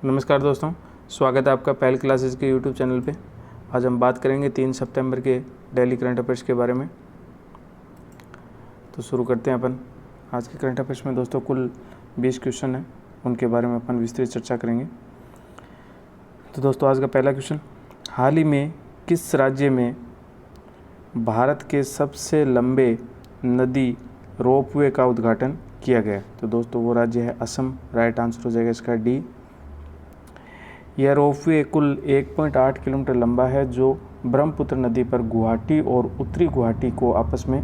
नमस्कार दोस्तों, स्वागत है आपका पहल क्लासेस के यूट्यूब चैनल पे। आज हम बात करेंगे 3 सितंबर के डेली करंट अफेयर्स के बारे में। तो शुरू करते हैं अपन। आज के करंट अफेयर्स में दोस्तों कुल 20 क्वेश्चन हैं, उनके बारे में अपन विस्तृत चर्चा करेंगे। तो दोस्तों आज का पहला क्वेश्चन, हाल ही में किस राज्य में भारत के सबसे लंबे नदी रोपवे का उद्घाटन किया गया? तो दोस्तों वो राज्य है असम। राइट आंसर हो जाएगा इसका डी। यह रोपवे कुल 1.8 किलोमीटर लंबा है, जो ब्रह्मपुत्र नदी पर गुवाहाटी और उत्तरी गुवाहाटी को आपस में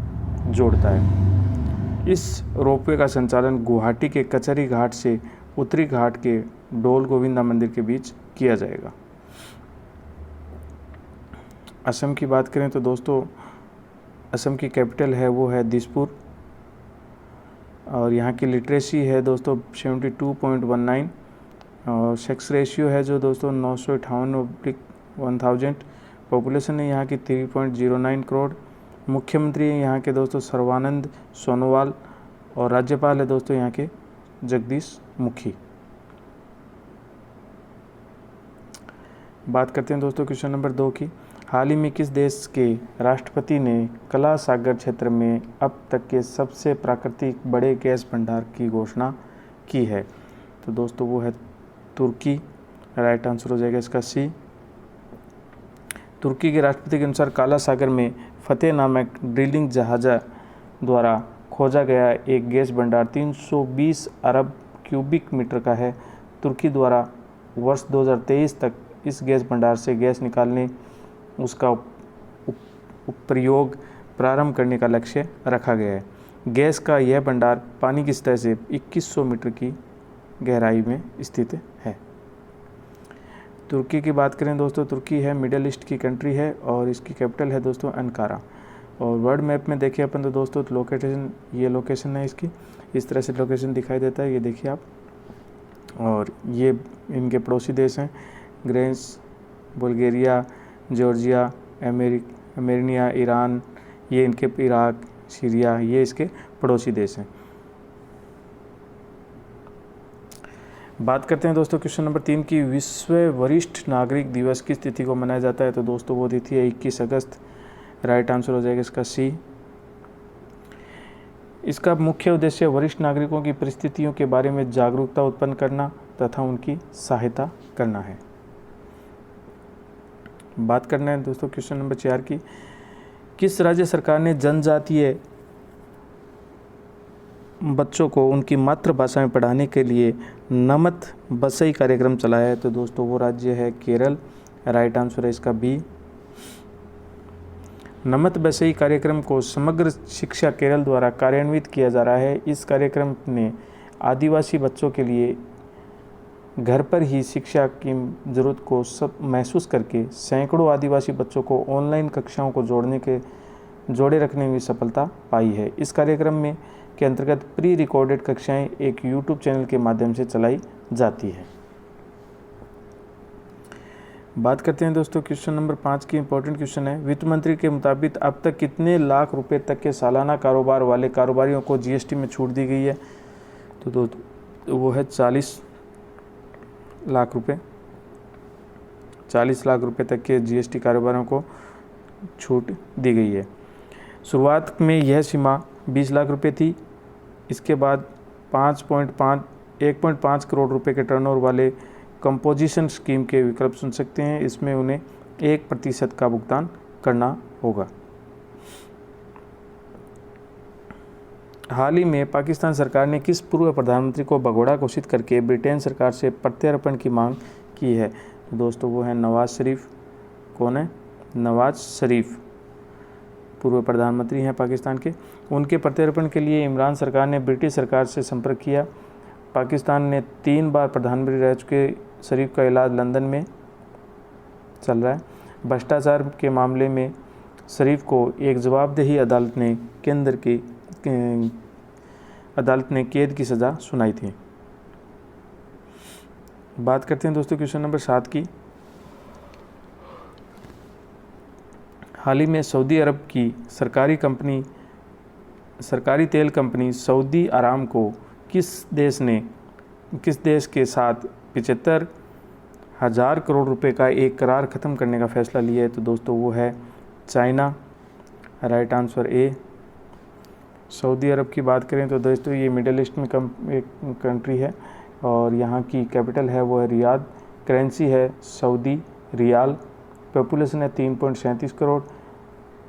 जोड़ता है। इस रोपवे का संचालन गुवाहाटी के कचहरी घाट से उत्तरी घाट के डोल गोविंदा मंदिर के बीच किया जाएगा। असम की बात करें तो दोस्तों असम की कैपिटल है वो है दिसपुर, और यहाँ की लिटरेसी है दोस्तों 72.19, और सेक्स रेशियो है जो दोस्तों 958/1000। पॉपुलेशन है यहाँ की 3.09 करोड़। मुख्यमंत्री है यहाँ के दोस्तों सर्बानंद सोनोवाल, और राज्यपाल है दोस्तों यहाँ के जगदीश मुखी। बात करते हैं दोस्तों क्वेश्चन नंबर 2 की। हाल ही में किस देश के राष्ट्रपति ने कला सागर क्षेत्र में अब तक के सबसे प्राकृतिक बड़े गैस भंडार की घोषणा की है? तो दोस्तों वो है तुर्की। राइट आंसर हो जाएगा इसका सी। तुर्की के राष्ट्रपति के अनुसार काला सागर में फतेह नामक ड्रिलिंग जहाज द्वारा खोजा गया एक गैस भंडार 320 अरब क्यूबिक मीटर का है। तुर्की द्वारा वर्ष 2023 तक इस गैस भंडार से गैस निकालने उसका प्रयोग प्रारंभ करने का लक्ष्य रखा गया है। गैस का यह भंडार पानी की सतह से 2100 मीटर की गहराई में स्थित है। तुर्की की बात करें दोस्तों, तुर्की है मिडिल ईस्ट की कंट्री है, और इसकी कैपिटल है दोस्तों अंकारा। और वर्ल्ड मैप में देखिए अपन तो दोस्तों लोकेशन, ये लोकेशन है इसकी, इस तरह से लोकेशन दिखाई देता है, ये देखिए आप। और ये इनके पड़ोसी देश हैं, Greece, Bulgaria, Georgia, Armenia, Iran, ये इनके इराक, सीरिया, ये इसके पड़ोसी देश हैं। बात करते हैं दोस्तों क्वेश्चन नंबर 3 की। विश्व वरिष्ठ नागरिक दिवस किस तिथि को मनाया जाता है? तो दोस्तों वो तिथि है 21 अगस्त। राइट आंसर हो जाएगा इसका सी। इसका मुख्य उद्देश्य वरिष्ठ नागरिकों की परिस्थितियों के बारे में जागरूकता उत्पन्न करना तथा उनकी सहायता करना है। बात करना है दोस्तों क्वेश्चन नंबर 4 की। किस राज्य सरकार ने जनजातीय बच्चों को उनकी मातृभाषा में पढ़ाने के लिए नमत बसई कार्यक्रम चलाया है? तो दोस्तों वो राज्य है केरल। राइट आंसर है इसका बी। नमत बसई कार्यक्रम को समग्र शिक्षा केरल द्वारा कार्यान्वित किया जा रहा है। इस कार्यक्रम ने आदिवासी बच्चों के लिए घर पर ही शिक्षा की ज़रूरत को सब महसूस करके सैकड़ों आदिवासी बच्चों को ऑनलाइन कक्षाओं को जोड़े रखने में सफलता पाई है। इस कार्यक्रम में के अंतर्गत प्री रिकॉर्डेड कक्षाएं एक यूट्यूब चैनल के माध्यम से चलाई जाती है। बात करते हैं दोस्तों क्वेश्चन नंबर 5 की। इंपॉर्टेंट क्वेश्चन है, वित्त मंत्री के मुताबिक अब तक कितने लाख रुपए तक के सालाना कारोबार वाले कारोबारियों को जीएसटी में छूट दी गई है? तो दोस्तों वो है 40 लाख रुपए। 40 लाख रुपए तक के जीएसटी कारोबारों को छूट दी गई है। शुरुआत में यह सीमा 20 लाख रुपए थी। इसके बाद 1.5 करोड़ रुपए के टर्नओवर वाले कंपोजिशन स्कीम के विकल्प चुन सकते हैं। इसमें उन्हें 1% का भुगतान करना होगा। हाल ही में पाकिस्तान सरकार ने किस पूर्व प्रधानमंत्री को भगोड़ा घोषित करके ब्रिटेन सरकार से प्रत्यार्पण की मांग की है? तो दोस्तों वो है नवाज शरीफ। कौन है? नवाज शरीफ पूर्व प्रधानमंत्री हैं पाकिस्तान के। उनके प्रत्यार्पण के लिए इमरान सरकार ने ब्रिटिश सरकार से संपर्क किया। पाकिस्तान ने 3 बार प्रधानमंत्री रह चुके शरीफ का इलाज लंदन में चल रहा है। भ्रष्टाचार के मामले में शरीफ को एक जवाबदेही अदालत ने कैद की सज़ा सुनाई थी। बात करते हैं दोस्तों क्वेश्चन नंबर 7 की। हाल ही में सऊदी अरब की सरकारी तेल कंपनी सऊदी अरामको किस देश के साथ 75 1000 करोड़ रुपए का एक करार ख़त्म करने का फैसला लिया है? तो दोस्तों वो है China, right answer A. Saudi Arab की बात करें तो दोस्तों ये मिडिल ईस्ट में एक कंट्री है और यहाँ की कैपिटल है वो है रियाद, करेंसी है सऊदी रियाल, पॉपुलेशन है 3.37 करोड़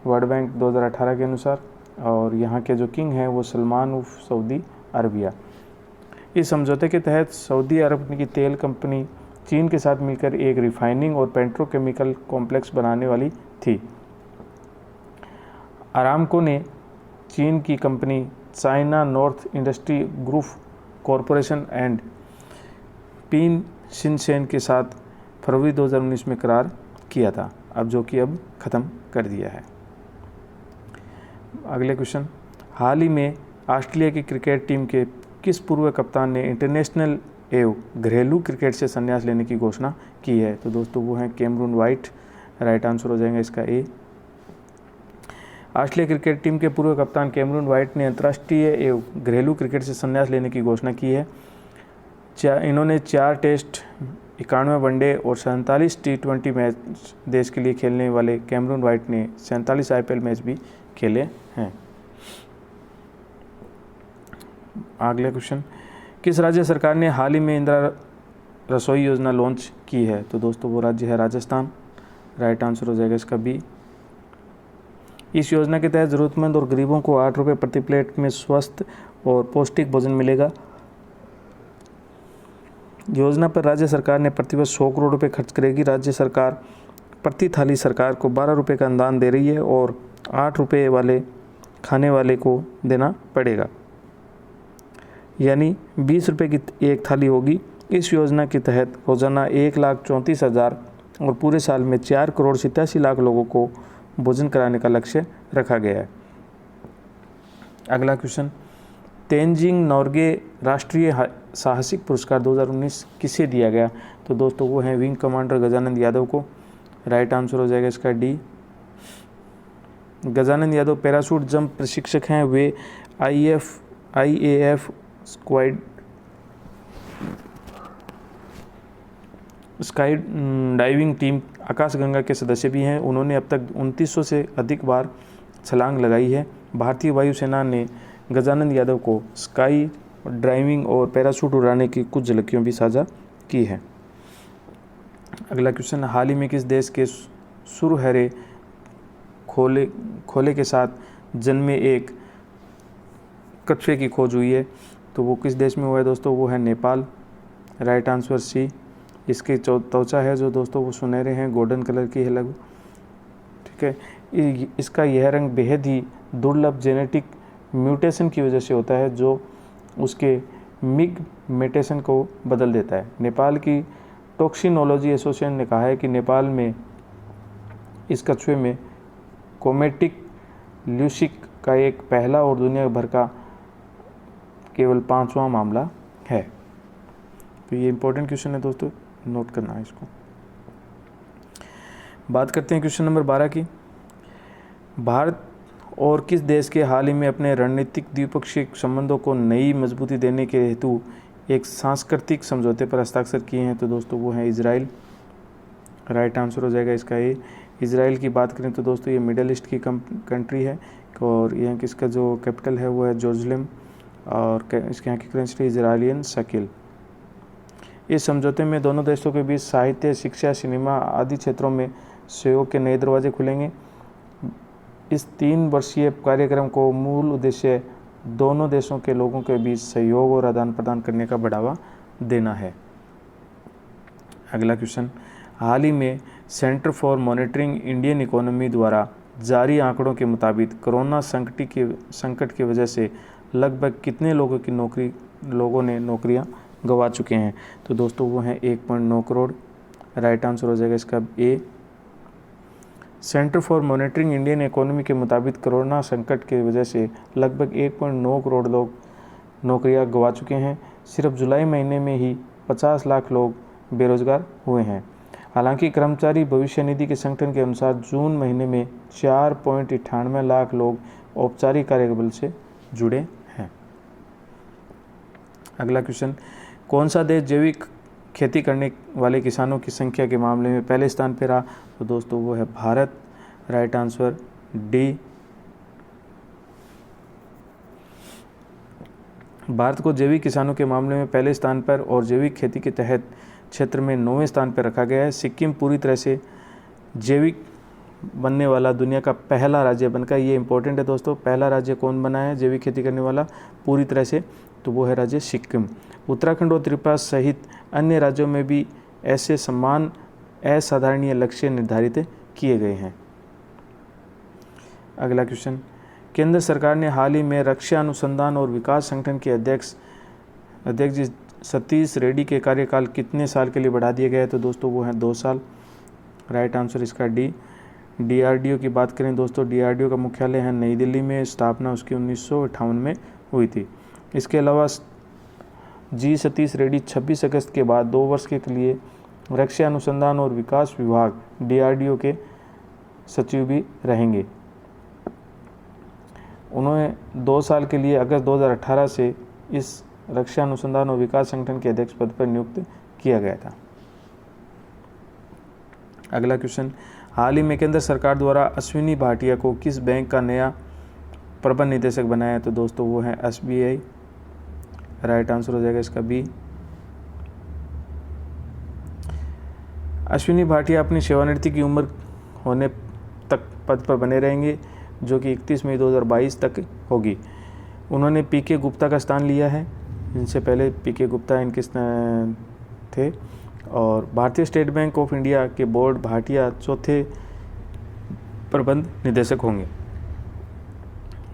वर्ल्ड बैंक 2018 के अनुसार, और यहाँ के जो किंग हैं वो सलमान उफ सऊदी अरबिया। इस समझौते के तहत सऊदी अरब की तेल कंपनी चीन के साथ मिलकर एक रिफाइनिंग और पेट्रोकेमिकल कॉम्प्लेक्स बनाने वाली थी। अरामको ने चीन की company China North Industry Group Corporation and पिन शिनसेन के साथ फरवरी 2019 में करार किया था, अब जो कि अब ख़त्म कर दिया है। अगले क्वेश्चन, हाल ही में ऑस्ट्रेलिया की क्रिकेट टीम के किस पूर्व कप्तान ने इंटरनेशनल एवं घरेलू क्रिकेट से संन्यास लेने की घोषणा की है? तो दोस्तों वो हैं कैमरून वाइट, राइट आंसर हो जाएगा इसका ए। ऑस्ट्रेलिया क्रिकेट टीम के पूर्व कप्तान कैमरून वाइट ने अंतर्राष्ट्रीय एवं घरेलू क्रिकेट से संन्यास लेने की घोषणा की है। इन्होंने 4 टेस्ट, 91 वनडे और 47 T20 मैच देश के लिए खेलने वाले कैमरून वाइट ने 47 IPL मैच भी खेले हैं। अगला क्वेश्चन, किस राज्य सरकार ने हाल ही में इंदिरा रसोई योजना लॉन्च की है? तो दोस्तों वो राज्य है राजस्थान, राइट आंसर हो जाएगा इसका बी। इस योजना के तहत ज़रूरतमंद और गरीबों को 8 रुपये प्रति प्लेट में स्वस्थ और पौष्टिक भोजन मिलेगा। योजना पर राज्य सरकार ने प्रतिवर्ष 100 करोड़ रुपये खर्च करेगी। राज्य सरकार प्रति थाली सरकार को 12 रुपये का अनुदान दे रही है और 8 रुपये वाले खाने वाले को देना पड़ेगा, यानी 20 रुपये की एक थाली होगी। इस योजना के तहत रोज़ाना 1,34,000 और पूरे साल में 4,87,00,000 लोगों को भोजन कराने का लक्ष्य रखा गया है। अगला क्वेश्चन, तेंजिंग नोर्गे राष्ट्रीय साहसिक पुरस्कार 2019 किसे दिया गया? तो दोस्तों वो हैं विंग कमांडर गजानंद यादव को, राइट आंसर हो जाएगा इसका D. Gajanand Yadav parachute jump प्रशिक्षक हैं। वे IAF स्काई डाइविंग टीम आकाशगंगा के सदस्य भी हैं। उन्होंने अब तक 2900 से अधिक बार छलांग लगाई है। भारतीय वायुसेना ने गजानंद यादव को स्काई ड्राइविंग और पैराशूट उड़ाने की कुछ झलकियां भी साझा की है। अगला क्वेश्चन, हाल ही में किस देश के सुरहरे खोले के साथ जन्मे एक कछुए की खोज हुई है? तो वो किस देश में हुआ है दोस्तों? वो है नेपाल, राइट आंसर सी। इसकी त्वचा है जो दोस्तों वो सुनहरे हैं, गोल्डन कलर की है लगभग, ठीक है। इसका यह रंग बेहद ही दुर्लभ जेनेटिक म्यूटेशन की वजह से होता है जो उसके मिग म्यूटेशन को बदल देता है। नेपाल की टॉक्सिनोलॉजी एसोसिएशन ने कहा है कि नेपाल में इस कछुए में कोमेटिक ल्यूसिक का एक पहला और दुनिया भर का केवल 5वां मामला है। तो ये इंपॉर्टेंट क्वेश्चन है दोस्तों, नोट करना है इसको। बात करते हैं क्वेश्चन नंबर 12 की। भारत और किस देश के हाल ही में अपने रणनीतिक द्विपक्षीय संबंधों को नई मजबूती देने के हेतु एक सांस्कृतिक समझौते पर हस्ताक्षर किए हैं? तो दोस्तों वो है इजराइल, राइट आंसर हो जाएगा इसका ए। इजराइल की बात करें तो दोस्तों ये मिडल ईस्ट की कंट्री है और यहाँ की इसका जो कैपिटल है वो है जेरूसलम और इसके यहाँ की करेंसी इजरायलियन शकील। इस समझौते में दोनों देशों के बीच साहित्य, शिक्षा, सिनेमा आदि क्षेत्रों में सहयोग के नए दरवाजे खुलेंगे। इस 3 वर्षीय कार्यक्रम को मूल उद्देश्य दोनों देशों के लोगों के बीच सहयोग और आदान प्रदान करने का बढ़ावा देना है। अगला क्वेश्चन, हाल ही में centre for monitoring Indian economy द्वारा जारी आंकड़ों के मुताबिक कोरोना संकट की वजह से लगभग कितने लोगों ने नौकरियां गंवा चुके हैं? तो दोस्तों वो हैं 1.9 करोड़, राइट आंसर हो जाएगा इसका A. Centre for monitoring Indian economy के मुताबिक कोरोना संकट की वजह से लगभग 1.9 करोड़ लोग नौकरियां गंवा चुके हैं। सिर्फ जुलाई महीने में ही 50 लाख लोग बेरोजगार हुए हैं। हालांकि कर्मचारी भविष्य निधि के संगठन के अनुसार जून महीने में 4.98 लाख लोग औपचारिक कार्यबल से जुड़े हैं। अगला क्वेश्चन, कौन सा देश जैविक खेती करने वाले किसानों की संख्या के मामले में पहले स्थान पर रहा, तो दोस्तों वो है Bharat. Right answer D. Bharat को जैविक किसानों के मामले में पहले स्थान पर और जैविक खेती के तहत क्षेत्र में 9वें स्थान पर रखा गया है। सिक्किम पूरी तरह से जैविक बनने वाला दुनिया का पहला राज्य बनकर, ये इंपॉर्टेंट है दोस्तों, पहला राज्य कौन बना है जैविक खेती करने वाला पूरी तरह से, तो वो है राज्य सिक्किम। उत्तराखंड और त्रिपुरा सहित अन्य राज्यों में भी ऐसे समान असाधारणीय लक्ष्य निर्धारित किए गए हैं। अगला क्वेश्चन, केंद्र सरकार ने हाल ही में रक्षा अनुसंधान और विकास संगठन के अध्यक्ष जी सतीश रेड्डी के कार्यकाल कितने साल के लिए बढ़ा दिया गया है, तो दोस्तों वो है 2 साल। राइट आंसर इसका डी। डीआरडीओ की बात करें दोस्तों, डीआरडीओ का मुख्यालय है नई दिल्ली में, स्थापना उसकी 1958 में हुई थी। इसके अलावा जी सतीश रेड्डी 26 अगस्त के बाद 2 वर्ष के लिए रक्षा अनुसंधान और विकास विभाग डीआरडीओ के सचिव भी रहेंगे। उन्होंने 2 साल के लिए अगस्त 2018 से इस रक्षा अनुसंधान और विकास संगठन के अध्यक्ष पद पर नियुक्त किया गया था। अगला क्वेश्चन, हाल ही में केंद्र सरकार द्वारा अश्विनी भाटिया को किस बैंक का नया प्रबंध निदेशक बनाया है, तो दोस्तों वो है SBI। राइट आंसर हो जाएगा इसका बी। अश्विनी भाटिया अपनी सेवानिवृत्ति की उम्र होने तक पद पर बने रहेंगे, जो कि 31 मई 2022 तक होगी। उन्होंने PK गुप्ता का स्थान लिया है, इनसे पहले PK गुप्ता इनके थे। और भारतीय स्टेट बैंक ऑफ इंडिया के बोर्ड भाटिया चौथे प्रबंध निदेशक होंगे।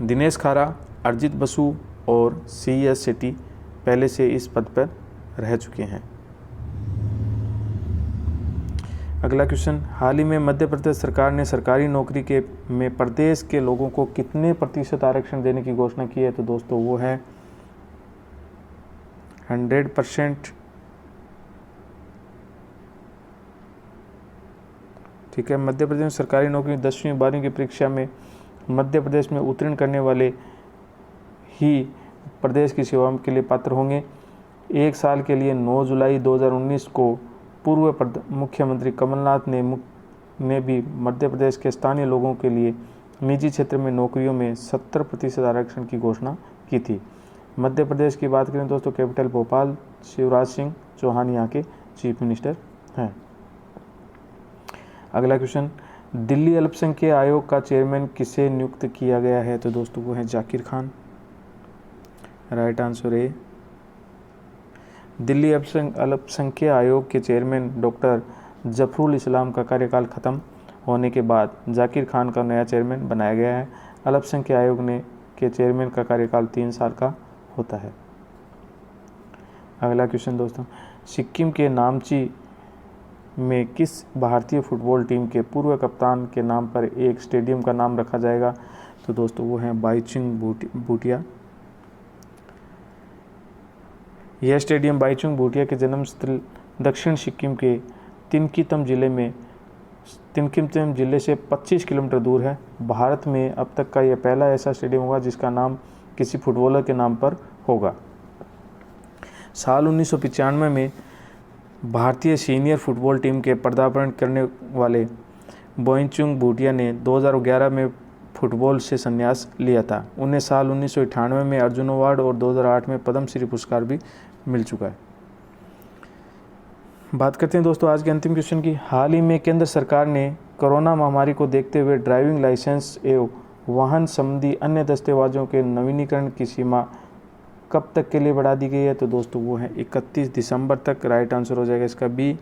दिनेश खारा, अरिजित बसु और CS सेठी पहले से इस पद पर रह चुके हैं। अगला क्वेश्चन, हाल ही में मध्य प्रदेश सरकार ने सरकारी नौकरी के में प्रदेश के लोगों को कितने प्रतिशत आरक्षण देने की घोषणा की है, तो दोस्तों वो है 100%। ठीक है, मध्य प्रदेश में सरकारी नौकरी 10वीं 12वीं की परीक्षा में मध्य प्रदेश में उत्तीर्ण करने वाले ही प्रदेश की सेवा के लिए पात्र होंगे। 1 साल के लिए 9 जुलाई 2019 को पूर्व मुख्यमंत्री कमलनाथ ने भी मध्य प्रदेश के स्थानीय लोगों के लिए निजी क्षेत्र में नौकरियों में 70% आरक्षण की घोषणा की थी। मध्य प्रदेश की बात करें दोस्तों, कैपिटल भोपाल, शिवराज सिंह चौहान यहाँ के चीफ मिनिस्टर हैं। अगला क्वेश्चन, दिल्ली अल्पसंख्यक आयोग का चेयरमैन किसे नियुक्त किया गया है, तो दोस्तों वो है जाकिर खान। राइट आंसर ए। दिल्ली अल्पसंख्यक आयोग के चेयरमैन डॉक्टर जफरुल इस्लाम का कार्यकाल खत्म होने के बाद जाकिर खान का नया चेयरमैन बनाया गया है। अल्पसंख्यक आयोग के चेयरमैन का कार्यकाल 3 साल का होता है। अगला क्वेश्चन दोस्तों, सिक्किम के नामची में किस भारतीय फुटबॉल टीम के पूर्व कप्तान के नाम पर एक स्टेडियम का नाम रखा जाएगा, तो दोस्तों वो है बाईचुंग भूटिया। यह स्टेडियम बाईचुंग भूटिया के जन्मस्थल दक्षिण सिक्किम के तिनकितम जिले से 25 किलोमीटर दूर है। भारत में अब तक का यह पहला ऐसा स्टेडियम होगा जिसका नाम किसी फुटबॉलर के नाम पर होगा। साल 1995 में भारतीय सीनियर फुटबॉल टीम के पदार्पण करने वाले बाईचुंग भूटिया ने 2011 में फुटबॉल से संन्यास लिया था। उन्हें साल 1998 में अर्जुन अवार्ड और 2008 में पद्मश्री पुरस्कार भी मिल चुका है। बात करते हैं दोस्तों आज के अंतिम क्वेश्चन की। हाल ही में केंद्र सरकार ने कोरोना महामारी को देखते हुए ड्राइविंग लाइसेंस एवं वाहन संबंधी अन्य दस्तावेजों के नवीनीकरण की सीमा कब तक के लिए बढ़ा दी गई है, तो दोस्तों वो है 31 दिसंबर तक। राइट आंसर हो जाएगा इसका बी।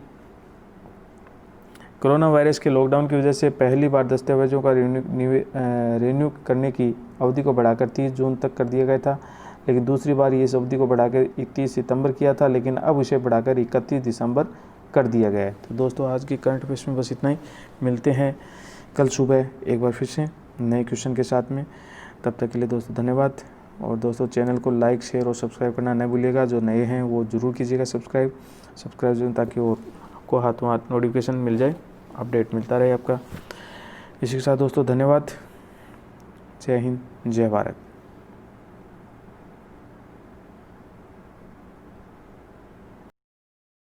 कोरोना वायरस के लॉकडाउन की वजह से पहली बार दस्तावेजों का रिन्यू करने की अवधि को बढ़ाकर 30 जून तक कर दिया गया था, लेकिन दूसरी बार ये इस अवधि को बढ़ाकर 31 सितंबर किया था, लेकिन अब इसे बढ़ाकर 31 दिसंबर कर दिया गया है। तो दोस्तों आज की करंट अफेयर्स में बस इतना ही। मिलते हैं कल सुबह एक बार फिर से नए क्वेश्चन के साथ में। तब तक के लिए दोस्तों धन्यवाद। और दोस्तों चैनल को लाइक शेयर और सब्सक्राइब करना न भूलिएगा। जो नए हैं वो ज़रूर कीजिएगा सब्सक्राइब जरूर, ताकि वो को हाथों हाथ नोटिफिकेशन मिल जाए, अपडेट मिलता रहे आपका। इसी के साथ दोस्तों धन्यवाद। जय हिंद, जय भारत।